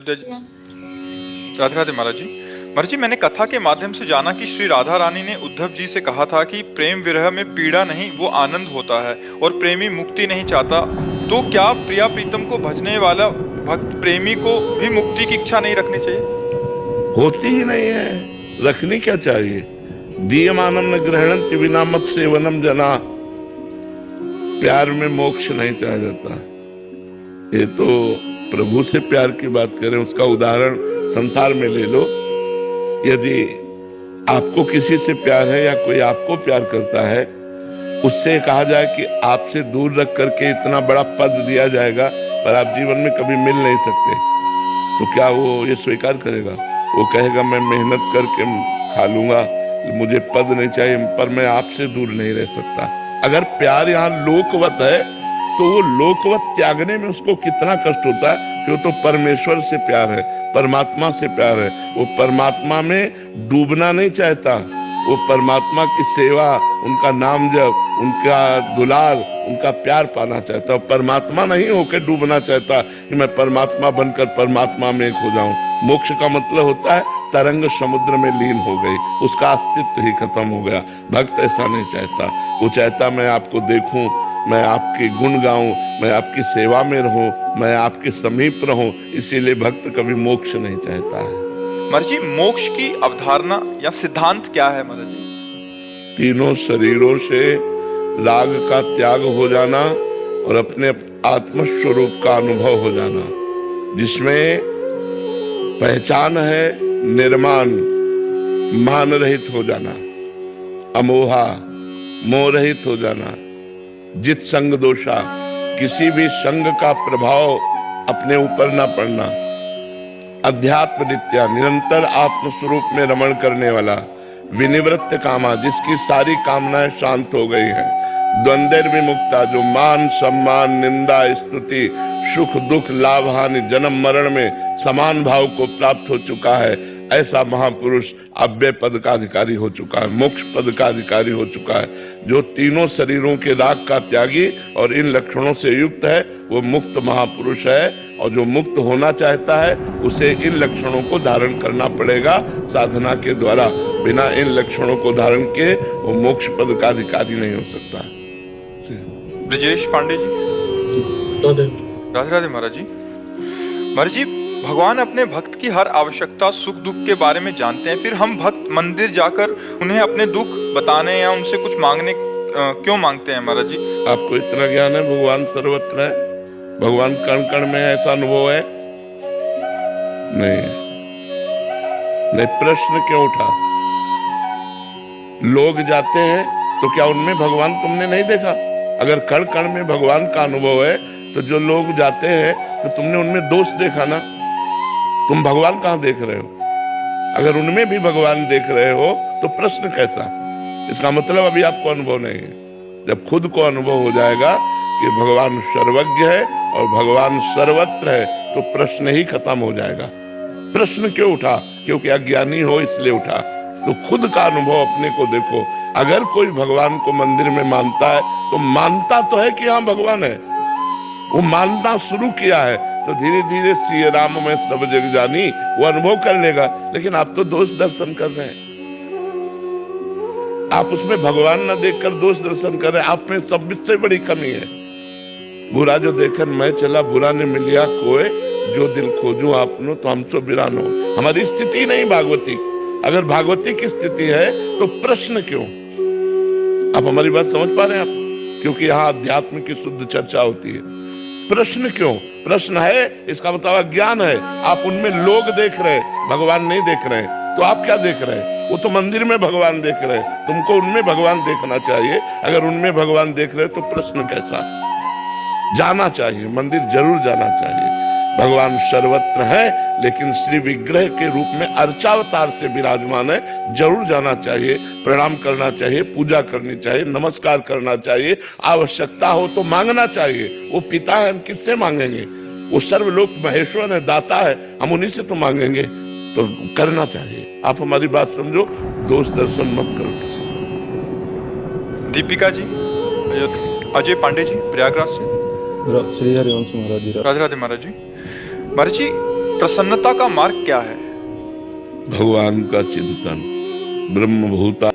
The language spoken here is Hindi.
राधे राधे महाराज जी। महाराज जी, मैंने कथा के माध्यम से जाना कि श्री राधा रानी ने उद्धव जी से कहा था कि प्रेम विरह में पीड़ा नहीं, वो आनंद होता है और प्रेमी मुक्ति नहीं चाहता। तो क्या प्रिया प्रीतम को भजने वाला भक्त प्रेमी को भी मुक्ति की इच्छा नहीं रखनी चाहिए? होती ही नहीं है, रखनी क्या चाहिए। दीयमानम न ग्रहणंति विना मत सेवनम जना। प्यार में मोक्ष नहीं चाहा जाता। ये तो प्रभु से प्यार की बात करें, उसका उदाहरण संसार में ले लो। यदि आपको किसी से प्यार है या कोई आपको प्यार करता है, उससे कहा जाए कि आपसे दूर रख करके इतना बड़ा पद दिया जाएगा पर आप जीवन में कभी मिल नहीं सकते, तो क्या वो ये स्वीकार करेगा? वो कहेगा मैं मेहनत करके खा लूंगा, मुझे पद नहीं चाहिए, पर मैं आपसे दूर नहीं रह सकता। अगर प्यार यहाँ लोकवत है तो वो लोकवत त्यागने में उसको कितना कष्ट होता है कि वो तो परमेश्वर से प्यार है, परमात्मा से प्यार है। वो परमात्मा में डूबना नहीं चाहता, वो परमात्मा की सेवा, उनका नाम जप, उनका दुलार, उनका प्यार पाना चाहता है। परमात्मा नहीं होकर डूबना चाहता कि मैं परमात्मा बनकर परमात्मा में एक हो जाऊं। मोक्ष का मतलब होता है तरंग समुद्र में लीन हो गई, उसका अस्तित्व ही खत्म हो गया। भक्त ऐसा नहीं चाहता, वो चाहता मैं आपको देखूं, मैं आपके गुण गाऊं, मैं आपकी सेवा में रहूं, मैं आपके समीप रहूं। इसीलिए भक्त कभी मोक्ष नहीं चाहता है। महाराज जी, मोक्ष की अवधारणा या सिद्धांत क्या है महाराज जी? तीनों शरीरों से राग का त्याग हो जाना और अपने आत्मस्वरूप का अनुभव हो जाना, जिसमें पहचान है निर्माण, मान रहित हो जाना, अमोहा मोह रहित हो जाना, जित संग दोषा, किसी भी संग का प्रभाव अपने ऊपर ना पड़ना, अध्यात्म नित्या, निरंतर आत्मस्वरूप में रमण करने वाला, विनिवृत्त कामा, जिसकी सारी कामनाएं शांत हो गई हैं, द्वंद्व विमुक्ता, जो मान सम्मान निंदा स्तुति सुख दुख लाभ हानि जन्म मरण में समान भाव को प्राप्त हो चुका है, ऐसा महापुरुष अव्यय पद का अधिकारी हो चुका है, मोक्ष पद का अधिकारी हो चुका है। जो तीनों शरीरों के राग का त्यागी और इन लक्षणों से युक्त है, वो मुक्त महापुरुष है। और जो मुक्त होना चाहता है उसे इन लक्षणों को धारण करना पड़ेगा साधना के द्वारा। बिना इन लक्षणों को धारण किए वो मोक्ष पद का अधिकारी नहीं हो सकता। ब्रजेश पांडे जी। राधे राधे महाराज जी। महाराज जी, भगवान अपने भक्त की हर आवश्यकता सुख दुख के बारे में जानते हैं, फिर हम भक्त मंदिर जाकर उन्हें अपने दुख बताने या उनसे कुछ मांगने क्यों मांगते हैं महाराज जी? आपको इतना ज्ञान है भगवान सर्वत्र है, भगवान कण कण में, ऐसा अनुभव है? नहीं। प्रश्न क्यों उठा? लोग जाते हैं तो क्या उनमें भगवान तुमने नहीं देखा? अगर कण कण में भगवान का अनुभव है तो जो लोग जाते हैं तो तुमने उनमें दोष देखा ना? तुम भगवान कहाँ देख रहे हो? अगर उनमें भी भगवान देख रहे हो तो प्रश्न कैसा? इसका मतलब अभी आपको अनुभव नहीं है। जब खुद को अनुभव हो जाएगा कि भगवान सर्वज्ञ है और भगवान सर्वत्र है तो प्रश्न ही खत्म हो जाएगा। प्रश्न क्यों उठा? क्योंकि अज्ञानी हो इसलिए उठा। तो खुद का अनुभव अपने को देखो। अगर कोई भगवान को मंदिर में मानता है तो मानता तो है कि हाँ भगवान है, वो मानना शुरू किया है तो धीरे धीरे सिय राम में सब जग जानी वो अनुभव कर लेगा। लेकिन आप तो दोष दर्शन कर रहे हैं, आप उसमें भगवान न देखकर दोष दर्शन कर रहे हैं। आप में सबसे बड़ी कमी है। बुरा जो देखन मैं चला, बुरा ने मिलिया कोई, जो दिल खोजूं आपनो तो हमसो बिरानो। हमारी स्थिति नहीं भागवती। अगर भागवती की स्थिति है तो प्रश्न क्यों? आप हमारी बात समझ पा रहे हैं आप? क्योंकि यहाँ अध्यात्म की शुद्ध चर्चा होती है। प्रश्न क्यों? प्रश्न है इसका मतलब ज्ञान है। आप उनमें लोग देख रहे, भगवान नहीं देख रहे, तो आप क्या देख रहे हैं? वो तो मंदिर में भगवान देख रहे, तुमको उनमें भगवान देखना चाहिए। अगर उनमें भगवान देख रहे तो प्रश्न कैसा? जाना चाहिए, मंदिर जरूर जाना चाहिए। भगवान सर्वत्र है लेकिन श्री विग्रह के रूप में अर्चावतार से विराजमान है, जरूर जाना चाहिए, प्रणाम करना चाहिए, पूजा करनी चाहिए, नमस्कार करना चाहिए, आवश्यकता हो तो मांगना चाहिए। वो पिता है, हम किससे मांगेंगे? वो सर्वलोक महेश्वर है, दाता है, हम उन्हीं से तो मांगेंगे। तो करना चाहिए। आप हमारी बात समझो, दोष दर्शन मत करो किसी। दीपिका जी। अजय पांडे जी प्रयागराज से। श्री हरिवंश महाराज जी। राधे राधे महाराज जी। महाराज जी, प्रसन्नता का मार्ग क्या है? भगवान का चिंतन, ब्रह्मभूता